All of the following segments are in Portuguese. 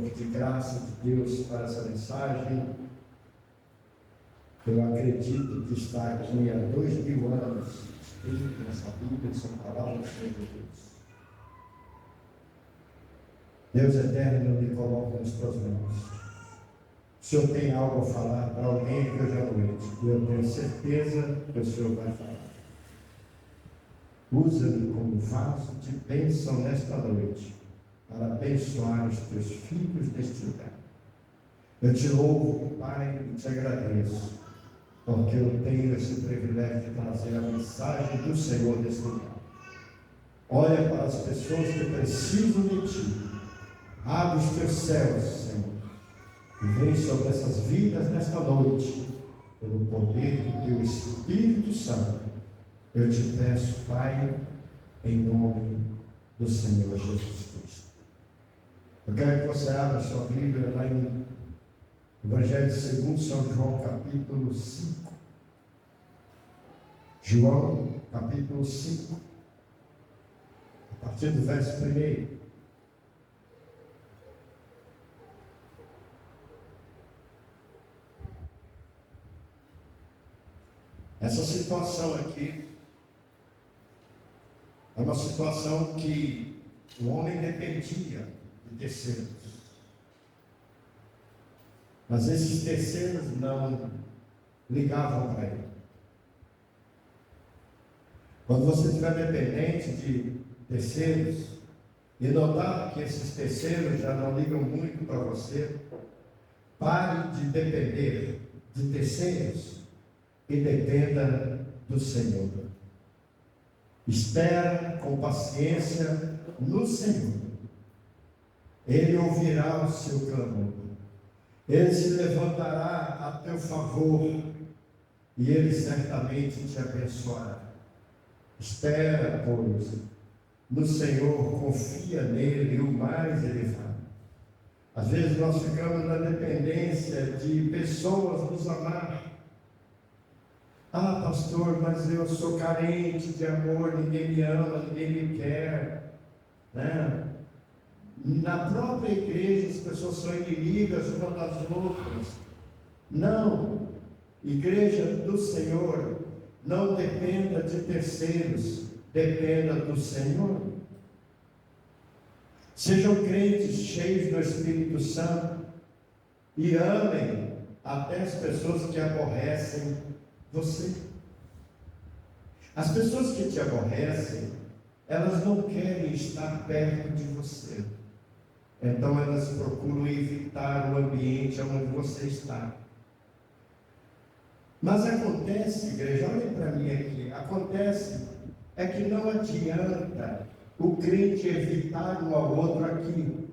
pouco de graça de Deus para essa mensagem. Eu acredito que está aqui há 2000 anos, escrito nessa Bíblia, são palavras de Deus. Deus eterno, eu me coloco nas tuas mãos. O Senhor tem algo a falar para alguém que hoje à noite, e eu tenho certeza que o Senhor vai falar. Usa-me como vaso de bênção nesta noite, para abençoar os teus filhos deste lugar. Eu te louvo, Pai, e te agradeço, porque eu tenho esse privilégio de trazer a mensagem do Senhor neste lugar. Olha para as pessoas que precisam de Ti. Abre os teus céus, Senhor, e vem sobre essas vidas nesta noite, pelo poder do Teu Espírito Santo. Eu te peço, Pai, em nome do Senhor Jesus Cristo. Eu quero que você abra sua Bíblia lá em Evangelho segundo São João, capítulo 5. João, capítulo 5, a partir do verso 1. Essa situação aqui é uma situação que o homem dependia de terceiros. Mas esses terceiros não ligavam para ele. Quando você estiver dependente de terceiros e notar que esses terceiros já não ligam muito para você, pare de depender de terceiros e dependa do Senhor. Espera com paciência no Senhor. Ele ouvirá o seu clamor. Ele se levantará a teu favor e Ele certamente te abençoará. Espera, pois, no Senhor, confia nele e o mais Ele fará. Às vezes nós ficamos na dependência de pessoas nos amar. Ah, pastor, mas eu sou carente de amor, ninguém me ama, ninguém me quer, né? Na própria igreja as pessoas são inimigas umas das outras. Não, igreja do Senhor, não dependa de terceiros, dependa do Senhor. Sejam crentes cheios do Espírito Santo e amem até as pessoas que aborrecem você. As pessoas que te aborrecem, elas não querem estar perto de você. Então elas procuram evitar o ambiente onde você está. Mas acontece, igreja, olhem para mim aqui, acontece é que não adianta o crente evitar um ao outro aqui,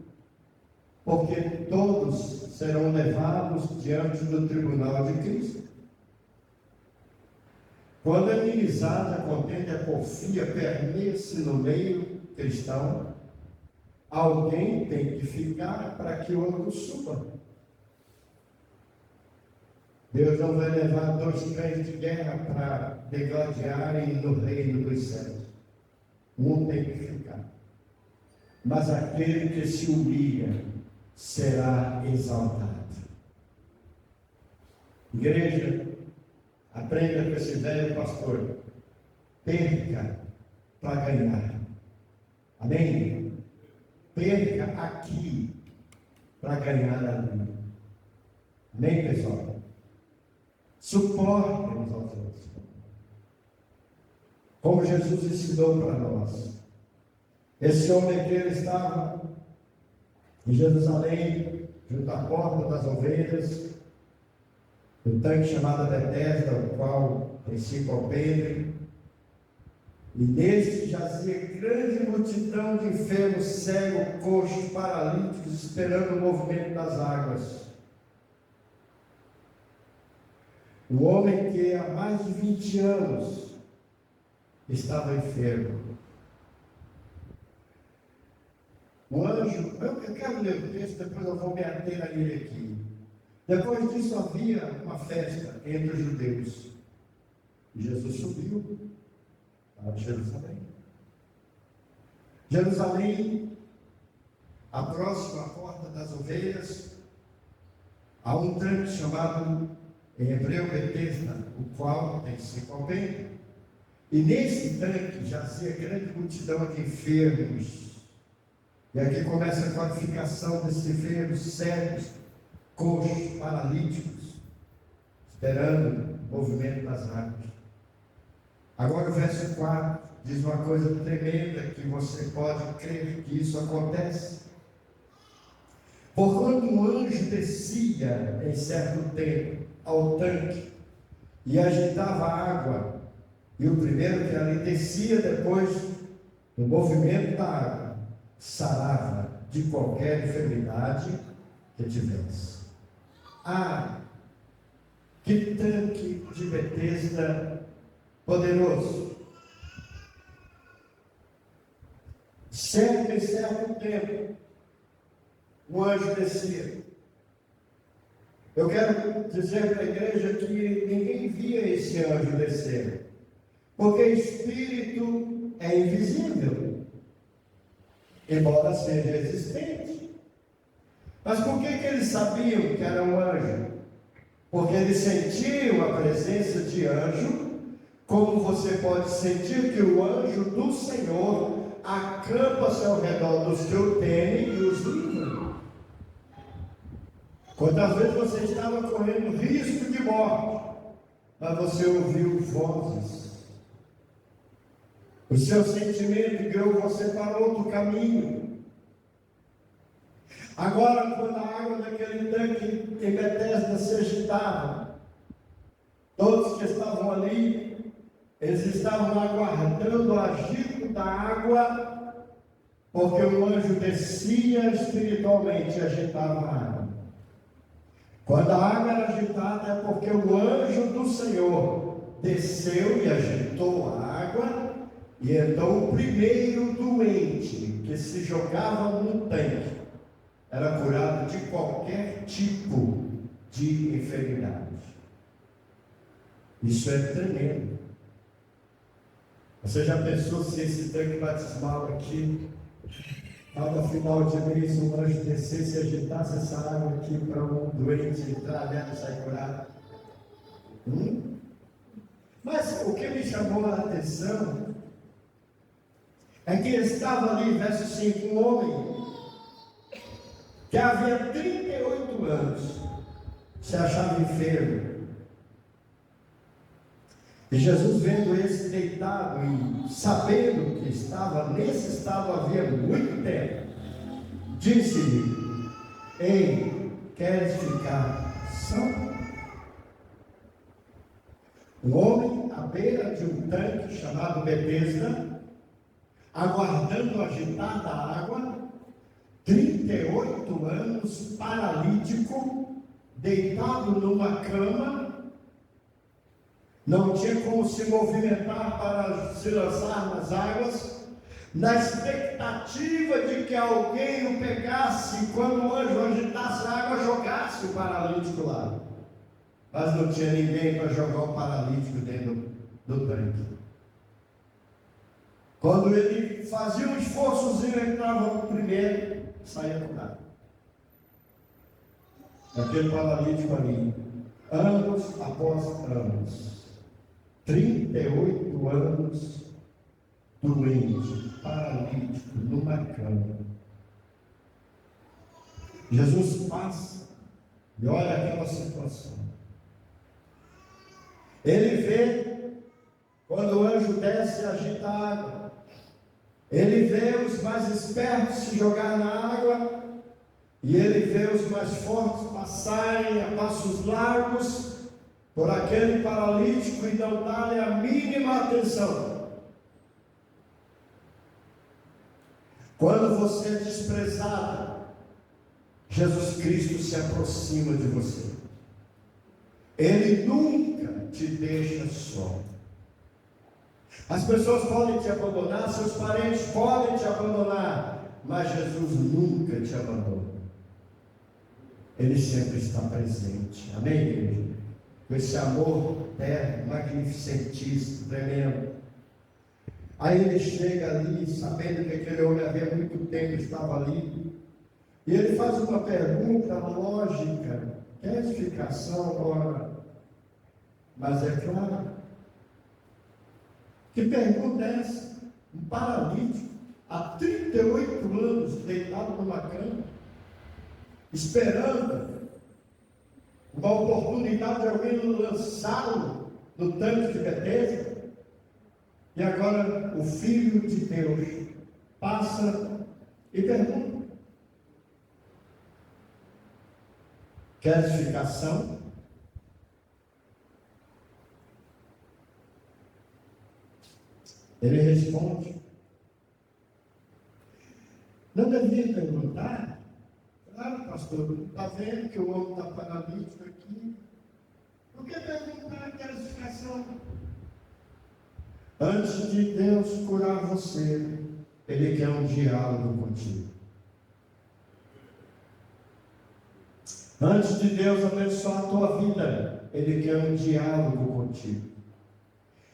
porque todos serão levados diante do tribunal de Cristo. Quando a inimizade, a contenda e a porfia permeia-se no meio cristão, alguém tem que ficar para que o outro suba. Deus não vai levar dois cães de guerra para degladiarem no reino dos céus. Um tem que ficar. Mas aquele que se humilha será exaltado. Igreja, aprenda com esse velho pastor. Perca para ganhar. Amém? Perca aqui para ganhar ali. Amém, pessoal? Suportem uns aos outros. Como Jesus ensinou para nós. Esse homem que ele estava em Jerusalém, junto à porta das ovelhas, um tanque chamado Betesda, o qual princípio ao Pedro, e neste jazia grande multidão de enfermos, cegos, coxos, paralíticos, esperando o movimento das águas. O homem que há mais de 20 anos estava enfermo. O anjo, eu quero ler o texto, depois eu vou me ater a ele aqui. Depois disso havia uma festa entre os judeus. E Jesus subiu para Jerusalém. Jerusalém a próxima porta das ovelhas, há um tanque chamado, em hebreu, Betesda, o qual tem 5 alpendres. E nesse tanque jazia grande multidão de enfermos. E aqui começa a qualificação desses enfermos, cegos, coxos, paralíticos, esperando o movimento das águas. Agora o verso 4 diz uma coisa tremenda que você pode crer que isso acontece. Porquanto um anjo descia em certo tempo ao tanque e agitava a água, e o primeiro que ali descia depois do movimento da água, sarava de qualquer enfermidade que tivesse. Ah, que tanque de Betesda poderoso! Sempre em certo tempo, o anjo descia. Eu quero dizer para a igreja que ninguém via esse anjo descer, porque espírito é invisível, embora seja existente. Mas por que eles sabiam que era um anjo? Porque eles sentiam a presença de anjo, como você pode sentir que o anjo do Senhor acampa-se ao redor dos que o temem e os livram. Quantas vezes você estava correndo risco de morte, mas você ouviu vozes. O seu sentimento guiou você para outro caminho. Agora, quando a água daquele tanque em Betesda se agitava, todos que estavam ali, eles estavam aguardando o agito da água, porque o anjo descia espiritualmente e agitava a água. Quando a água era agitada, é porque o anjo do Senhor desceu e agitou a água, e então o primeiro doente que se jogava no tanque era curado de qualquer tipo de enfermidade. Isso é tremendo. Você já pensou se esse tanque batismal aqui, cada final de mês, um anjo descesse e agitasse essa água aqui para um doente entrar nela e sair curado? Mas o que me chamou a atenção é que estava ali, verso 5, um homem que havia 38 anos se achava enfermo. E Jesus, vendo esse deitado e sabendo que estava nesse estado havia muito tempo, disse-lhe: Ei, queres ficar são? Um homem à beira de um tanque chamado Betesda, aguardando agitar da água, 38 anos, paralítico, deitado numa cama, não tinha como se movimentar para se lançar nas águas, na expectativa de que alguém o pegasse, quando o anjo agitasse a água, jogasse o paralítico lá. Mas não tinha ninguém para jogar o paralítico dentro do tanque. Quando ele fazia um esforçozinho, entrava no primeiro, saía curado. Aquele paralítico ali, anos após anos, 38 anos, doente, paralítico, numa cama. Jesus passa e olha aquela situação. Ele vê, quando o anjo desce e agita a água, ele vê os mais espertos se jogar na água, e ele vê os mais fortes passarem a passos largos por aquele paralítico e não dar-lhe a mínima atenção. Quando você é desprezado, Jesus Cristo se aproxima de você. Ele nunca te deixa só. As pessoas podem te abandonar, seus parentes podem te abandonar, mas Jesus nunca te abandona. Ele sempre está presente. Amém, igreja? Com esse amor terno, magnificentíssimo, tremendo. Aí ele chega ali, sabendo que aquele homem havia muito tempo estava ali, E ele faz uma pergunta lógica, edificação, ora, mas é claro. Que pergunta é essa? Um paralítico, há 38 anos, deitado numa cama, esperando uma oportunidade de alguém lançá-lo no tanque de Betesda, e agora o Filho de Deus passa e pergunta: quer edificação? Ele responde: não devia perguntar? Claro, pastor, está vendo que o homem está paralítico aqui? Por que perguntar que edificação? Antes de Deus curar você, Ele quer um diálogo contigo. Antes de Deus abençoar a tua vida, Ele quer um diálogo contigo.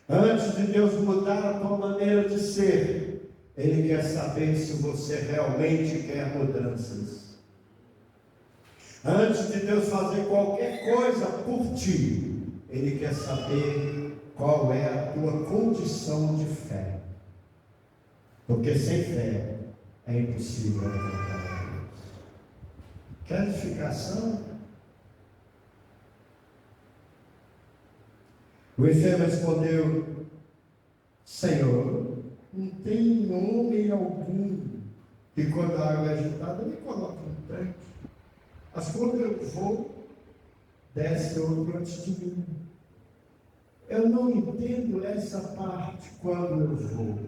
Antes de Deus mudar a tua maneira de ser, Ele quer saber se você realmente quer mudanças. Antes de Deus fazer qualquer coisa por ti, Ele quer saber qual é a tua condição de fé. Porque sem fé é impossível agradar a Deus. Quer edificação? O enfermo respondeu: Senhor, não tem homem algum que quando a água é agitada me coloca no tanque. Mas quando eu vou, desce outro antes de mim. Eu não entendo essa parte quando eu vou,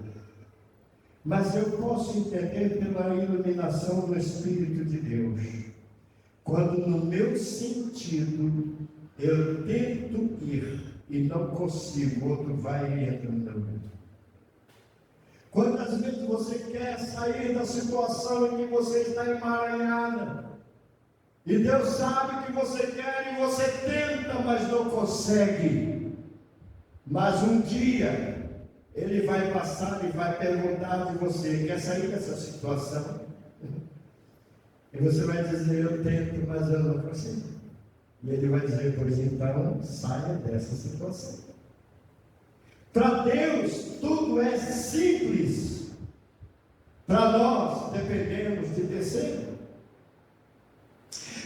mas eu posso entender pela iluminação do Espírito de Deus. Quando no meu sentido eu tento ir e não consigo, outro vai e entra no meu meio. Quantas vezes você quer sair da situação em que você está emaranhada, e Deus sabe que você quer e você tenta, mas não consegue. Mas um dia Ele vai passar e vai perguntar de você: quer sair dessa situação? E você vai dizer: eu tento, mas eu não consigo. E Ele vai dizer: pois então, saia dessa situação. Para Deus, tudo é simples. Para nós, dependemos de terceiro.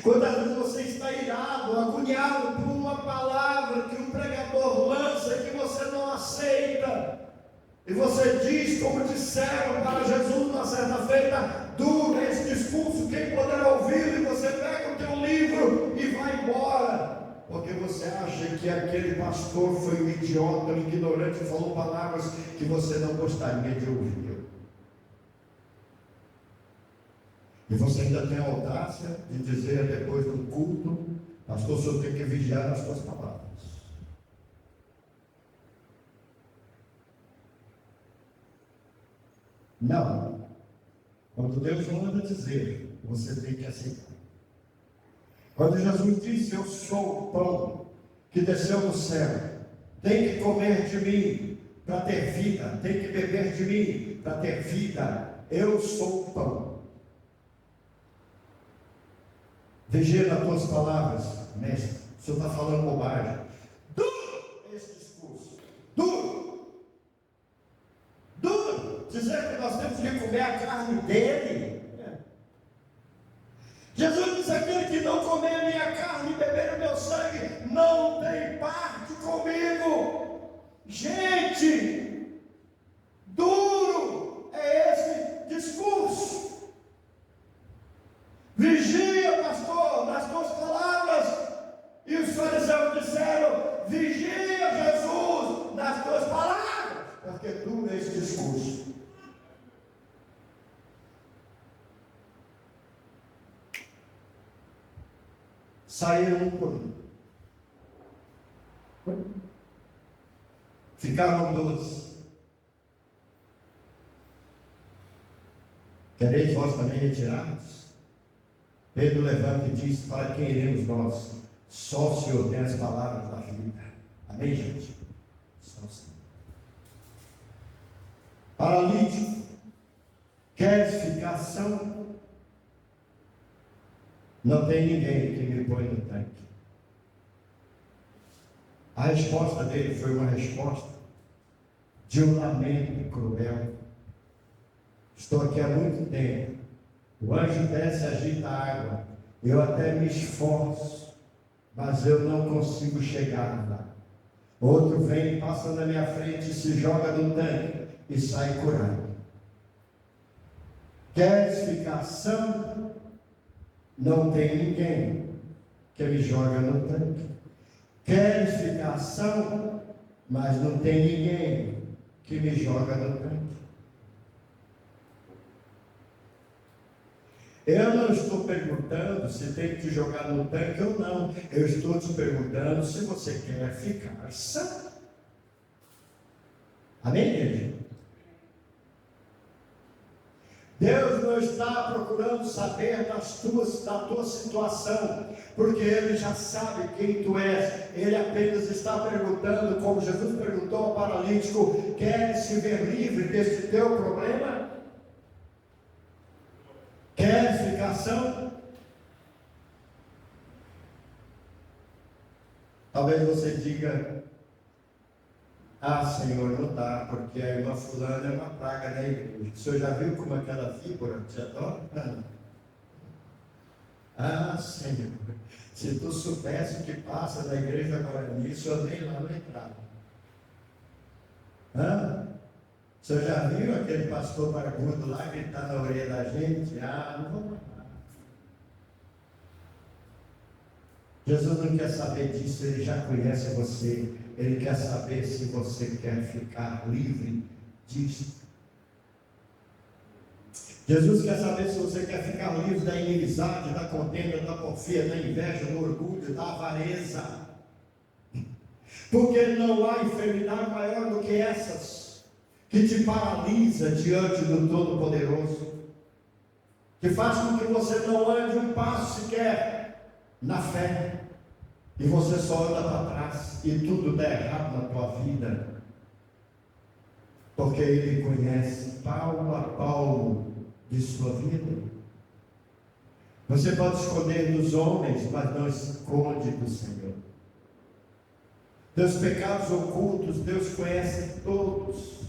Quantas vezes você está irado, agoniado por uma palavra que um pregador lança e que você não aceita, e você diz, como disseram para Jesus uma certa feita: duro é esse discurso, quem poderá ouvir? E você pega o teu livro e vai embora, porque você acha que aquele pastor foi um idiota, um ignorante, falou palavras que você não gostaria de ouvir. E você ainda tem a audácia de dizer depois do culto: pastor, o senhor tem que vigiar as suas palavras. Não. Quando Deus manda dizer, você tem que aceitar. Quando Jesus disse: eu sou o pão que desceu do céu, tem que comer de mim para ter vida, tem que beber de mim para ter vida. Eu sou o pão. Vigia nas tuas palavras, mestre. O senhor está falando bobagem. Duro esse discurso. Duro. Duro. Dizer que nós temos que comer a carne dele. Jesus disse: aquele que não comer a minha carne e beber o meu sangue não tem parte comigo. Gente, duro é esse discurso. Vigia, pastor, nas tuas palavras. E os fariseus disseram: vigia, Jesus, nas tuas palavras, porque duro é esse discurso. Saíram um por um. Ficaram 12. Quereis vós também retirarmos? Pedro levanta e diz: para quem iremos nós? Só o Senhor tem as palavras da vida. Amém, gente? Só o Senhor. Paralítico, quer edificação? Não tem ninguém que me põe no tanque. A resposta dele foi uma resposta de um lamento cruel. Estou aqui há muito tempo. O anjo desce e agita a água. Eu até me esforço, mas eu não consigo chegar lá. Outro vem, passa na minha frente, se joga no tanque e sai curado. Queres ficar são? Não tem ninguém que me joga no tanque. Queres ficar são? Mas não tem ninguém que me joga no tanque. Eu não estou perguntando se tem que te jogar no tanque ou não. Eu estou te perguntando se você quer ficar são. Amém, igreja? Deus não está procurando saber da tua situação, porque Ele já sabe quem tu és. Ele apenas está perguntando, como Jesus perguntou ao paralítico: queres se ver livre desse teu problema? Queres ficar são? Talvez você diga: ah, Senhor, não dá, porque a irmã fulana é uma praga na igreja. O Senhor já viu como aquela víbora te adora? Ah, Senhor, se tu soubesse o que passa na igreja agora nisso, eu nem lá não entrava. O Senhor já viu aquele pastor barbudo lá gritar na orelha da gente? Ah, não vou lá. Jesus não quer saber disso, Ele já conhece você. Ele quer saber se você quer ficar livre disso. Jesus quer saber se você quer ficar livre da inimizade, da contenda, da porfia, da inveja, do orgulho, da avareza. Porque não há enfermidade maior do que essas, que te paralisa diante do Todo-Poderoso, que faz com que você não ande um passo sequer na fé. E você só anda para trás e tudo dá errado na tua vida, porque Ele conhece Paulo a Paulo de sua vida. Você pode esconder dos homens, mas não esconde do Senhor. Teus pecados ocultos, Deus conhece todos.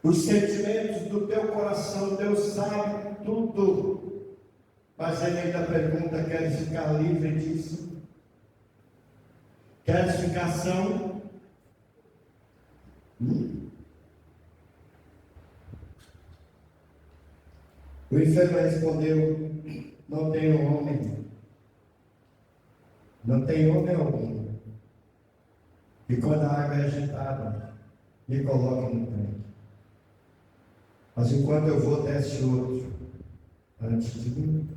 Os sentimentos do teu coração, Deus sabe tudo. Mas Ele ainda pergunta: queres ficar livre disso? Queres ficar são? O enfermo respondeu: não tenho homem. Não tem homem algum. E quando a água é agitada, me coloca no tanque. Mas enquanto eu vou, desce outro antes de mim.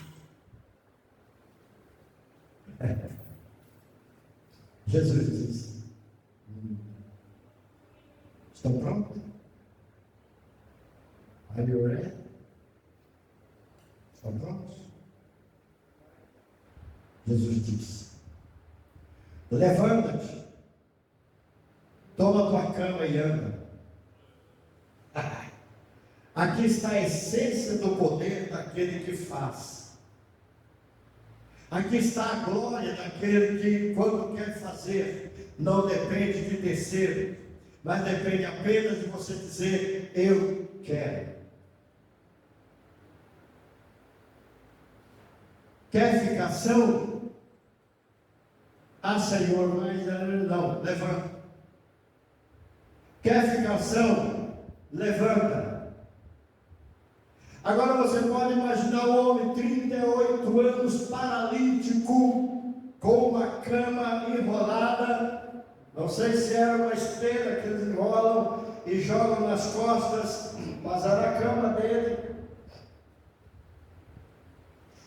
Jesus disse: estão prontos? Are you ready? Estão prontos? Jesus disse: levanta-te, toma tua cama e anda. Aqui está a essência do poder daquele que faz. Aqui está a glória daquele que, quando quer fazer, não depende de terceiro, mas depende apenas de você dizer: eu quero. Quer ficar são? Ah, Senhor, mas não, levanta. Quer ficar são? Levanta. Agora você pode imaginar um homem, 38 anos, paralítico, com uma cama enrolada. Não sei se era uma esteira que eles enrolam e jogam nas costas, mas era a cama dele.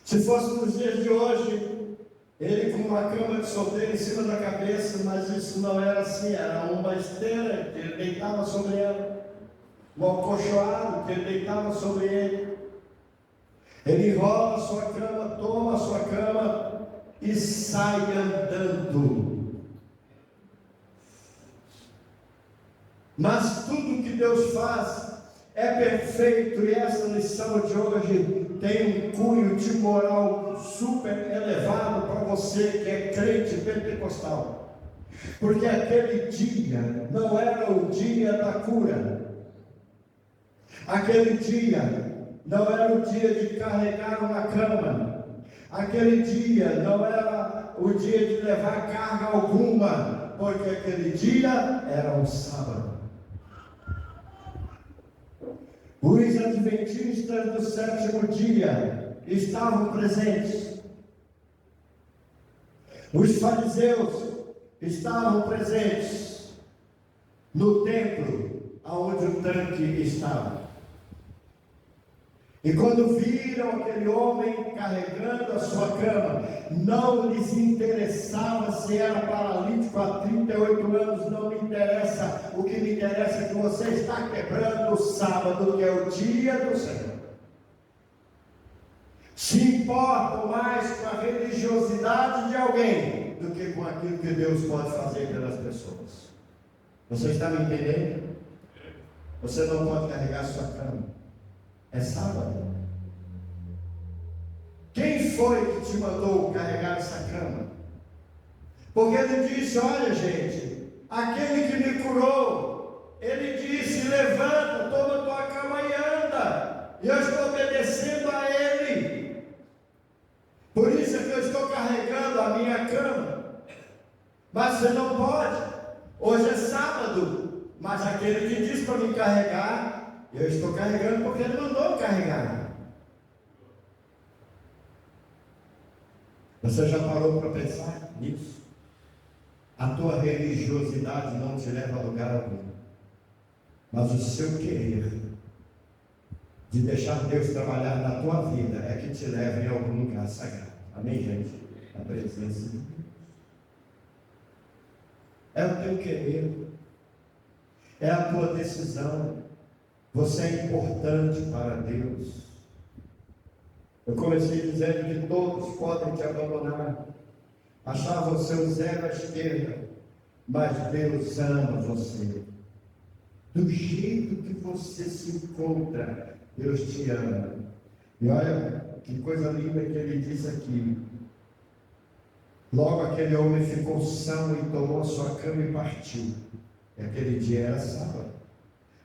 Se fosse nos dias de hoje, ele com uma cama de solteiro em cima da cabeça, mas isso não era assim, era uma esteira que ele deitava sobre ela, um acolchoado que ele deitava sobre ele. Ele enrola a sua cama, toma a sua cama e sai andando. Mas tudo que Deus faz é perfeito, e essa lição de hoje tem um cunho de moral super elevado para você que é crente pentecostal. Porque aquele dia não era o dia da cura. Aquele dia não era o dia de carregar uma cama. Aquele dia não era o dia de levar carga alguma. Porque aquele dia era um sábado. Os adventistas do sétimo dia estavam presentes. Os fariseus estavam presentes no templo onde o tanque estava. E quando viram aquele homem carregando a sua cama, não lhes interessava se era paralítico há 38 anos, não me interessa. O que me interessa é que você está quebrando o sábado, que é o dia do Senhor. Se importam mais com a religiosidade de alguém do que com aquilo que Deus pode fazer pelas pessoas. Você está me entendendo? Você não pode carregar a sua cama. É sábado. Quem foi que te mandou carregar essa cama? Porque ele disse: olha, gente, aquele que me curou, ele disse: levanta, toma tua cama e anda. E eu estou obedecendo a ele. Por isso é que eu estou carregando a minha cama. Mas você não pode. Hoje é sábado, mas aquele que disse para me carregar, eu estou carregando porque ele mandou carregar. Você já parou para pensar nisso? A tua religiosidade não te leva a lugar algum, mas o seu querer de deixar Deus trabalhar na tua vida é que te leva em algum lugar sagrado. Amém, gente? A presença de Deus é o teu querer, é a tua decisão. Você é importante para Deus. Eu comecei dizendo que todos podem te abandonar, achar você o zero à esquerda, mas Deus ama você. Do jeito que você se encontra, Deus te ama. E olha que coisa linda que ele diz aqui. Logo aquele homem ficou são e tomou a sua cama e partiu. E aquele dia era sábado.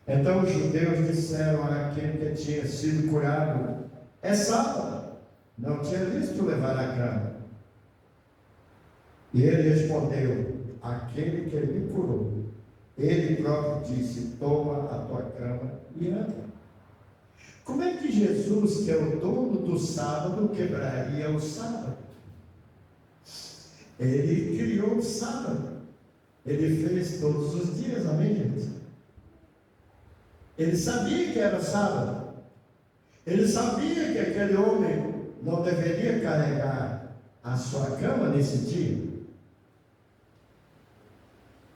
Então os judeus disseram àquele que tinha sido curado: é sábado, não tinha visto levar a cama. E ele respondeu: aquele que me curou, ele próprio disse: toma a tua cama e anda. Como é que Jesus, que é o dono do sábado, quebraria o sábado? Ele criou o sábado. Ele fez todos os dias, amém, gente? Ele sabia que era sábado. Ele sabia que aquele homem não deveria carregar a sua cama nesse dia.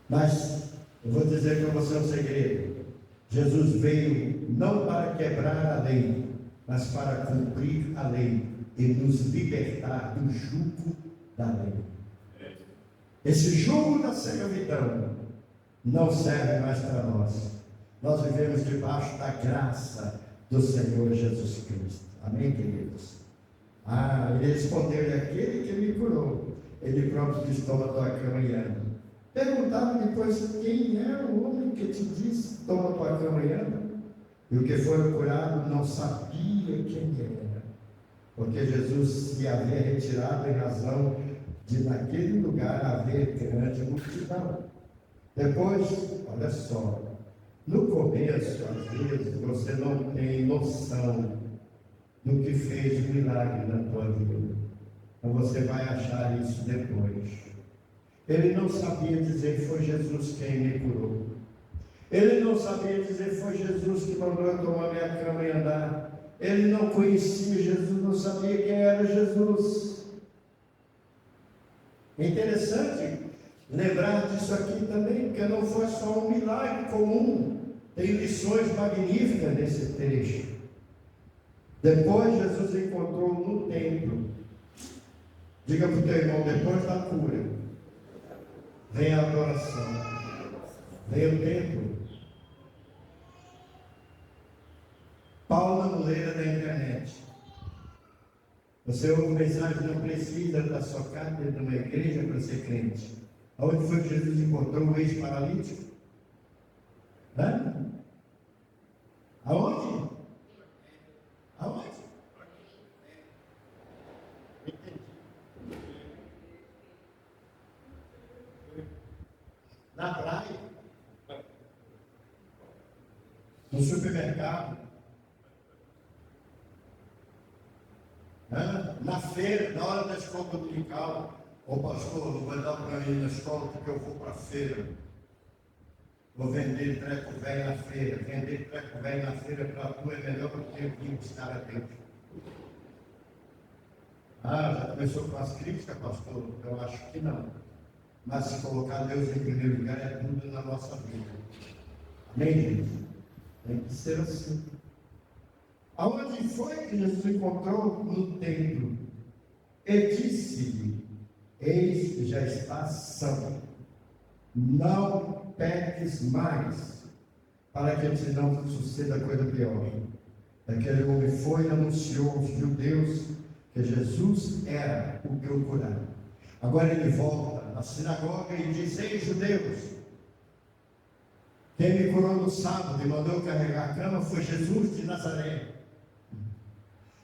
Mas eu vou dizer para você um segredo. Jesus veio não para quebrar a lei, mas para cumprir a lei e nos libertar do jugo da lei. Esse jugo da servidão não serve mais para nós. Nós vivemos debaixo da graça do Senhor Jesus Cristo. Amém, queridos? Ele respondeu-lhe: aquele que me curou, ele próprio disse: toma tua cama e anda. Perguntaram depois: quem é o homem que te disse: toma tua cama e anda? E o que foi curado não sabia quem era, porque Jesus se havia retirado em razão de naquele lugar haver grande multidão. Depois, olha só, no começo, às vezes, você não tem noção do que fez o milagre na tua vida. Então você vai achar isso depois. Ele não sabia dizer: foi Jesus quem me curou. Ele não sabia dizer: foi Jesus que mandou eu tomar minha cama e andar. Ele não conhecia Jesus, não sabia quem era Jesus. É interessante lembrar disso aqui também, porque não foi só um milagre comum. Tem lições magníficas nesse trecho. Depois Jesus encontrou no templo. Diga para o teu irmão: depois da cura vem a adoração, vem o templo. Paulo na muleira da internet. Você ouve mensagem, não precisa da sua casa dentro de uma igreja para ser crente. Aonde foi que Jesus encontrou o ex-paralítico? Hã? Aonde? Aonde? Na praia? No supermercado? Na feira, na hora da escola dominical? Ô pastor, não vai dar para mim na escola porque eu vou para a feira. Vou vender treco velho na feira. Vender treco velho na feira para tu é melhor do que eu vir buscar a Deus. Já começou com as críticas, pastor? Eu acho que não. Mas se colocar Deus em primeiro lugar é tudo na nossa vida. Amém, gente? Tem que ser assim. Aonde foi que Jesus encontrou? No templo. E disse-lhe: eis que já está são. Não peques mais, para que te não suceda coisa pior. Aquele homem foi e anunciou aos judeus que Jesus era o que o curava. Agora ele volta na sinagoga e diz: ei, judeus, quem me curou no sábado e mandou carregar a cama foi Jesus de Nazaré.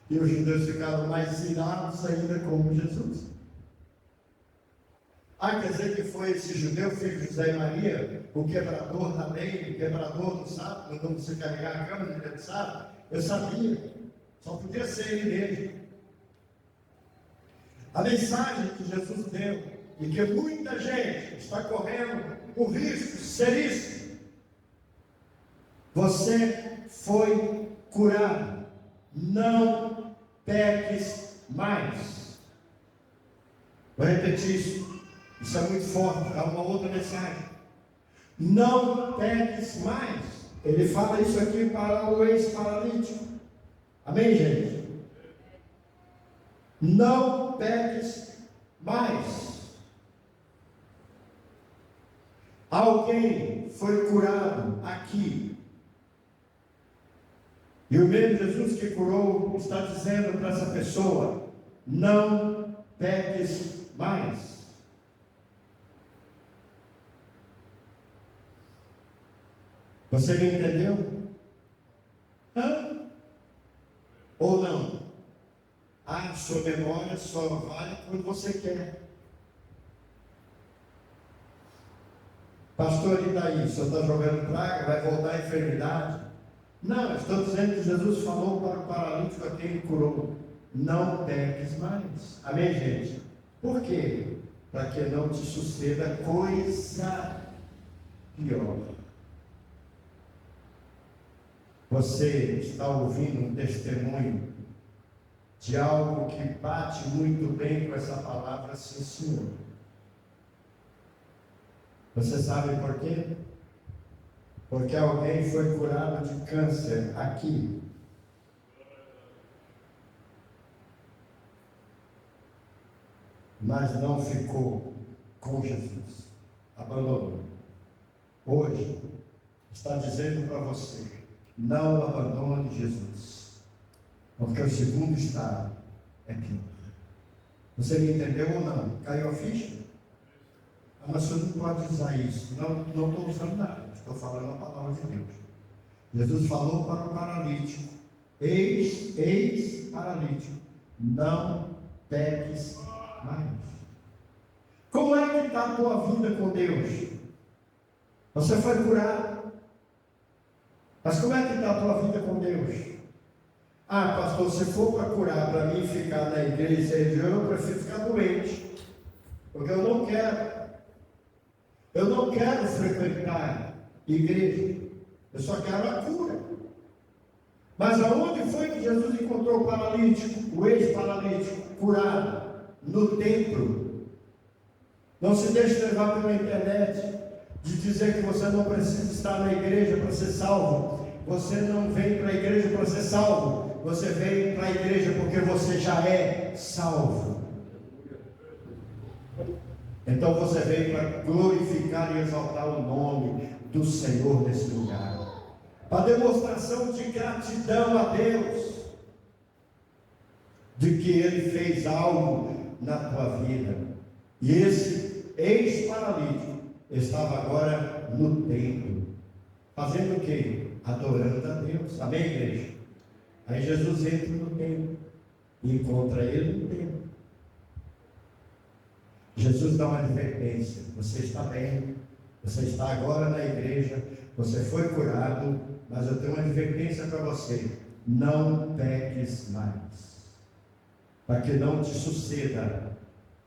E os judeus ficaram mais irados ainda com Jesus. Quer dizer que foi esse judeu, filho de José e Maria, o quebrador da lei, o quebrador do sábado, mandou você carregar a cama no dia de sábado? Eu sabia, só podia ser ele mesmo. A mensagem que Jesus deu, e que muita gente está correndo o risco de ser isso: você foi curado, não peques mais. Vou repetir isso. Isso é muito forte, dá uma outra mensagem. Não peques mais. Ele fala isso aqui para o ex-paralítico. Amém, gente? Não peques mais. Alguém foi curado aqui. E o mesmo Jesus que curou está dizendo para essa pessoa: não peques mais. Você me entendeu? Ou não? Sua memória só vale quando você quer. Pastor, e daí? O senhor está jogando praga? Vai voltar a enfermidade? Não, estou dizendo que Jesus falou para o paralítico a quem ele curou: não peques mais. Amém, gente? Por quê? Para que não te suceda coisa pior. Você está ouvindo um testemunho de algo que bate muito bem com essa palavra, sim, Senhor. Você sabe por quê? Porque alguém foi curado de câncer aqui. Mas não ficou com Jesus. Abandonou. Hoje, está dizendo para você: não abandone Jesus. Porque o segundo estado é pior. Você me entendeu ou não? Caiu a ficha? Mas você não pode usar isso. Não estou usando nada. Estou falando a palavra de Deus. Jesus falou para o paralítico: eis paralítico, não peques mais. Como é que está a tua vida com Deus? Você foi curado. Mas como é que está a tua vida com Deus? Pastor, se for para curar, para mim ficar na igreja, eu prefiro ficar doente. Porque eu não quero frequentar igreja. Eu só quero a cura. Mas aonde foi que Jesus encontrou o paralítico, o ex-paralítico, curado? No templo. Não se deixe levar pela internet de dizer que você não precisa estar na igreja para ser salvo. Você não vem para a igreja para ser salvo. Você vem para a igreja porque você já é salvo. Então você vem para glorificar e exaltar o nome do Senhor nesse lugar. Para demonstração de gratidão a Deus. de que Ele fez algo na tua vida. E esse ex-paralítico estava agora no templo, fazendo o quê? Adorando a Deus. Amém, igreja? Aí Jesus entra no templo e encontra ele no templo. Jesus dá uma advertência: você está bem, você está agora na igreja, você foi curado, mas eu tenho uma advertência para você: não peques mais, para que não te suceda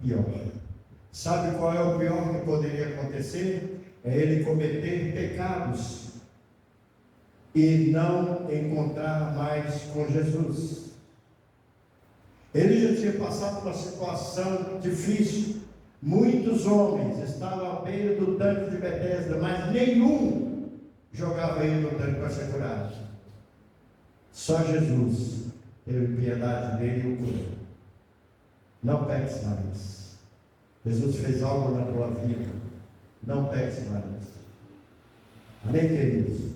pior. Sabe qual é o pior que poderia acontecer? É ele cometer pecados e não encontrar mais com Jesus. Ele já tinha passado por uma situação difícil. Muitos homens estavam à beira do tanque de Betesda, mas nenhum jogava ele no tanque para ser curado. Só Jesus teve piedade dele e o curou. Não peques mais. Jesus fez algo na tua vida. Não peques mais. Amém, queridos?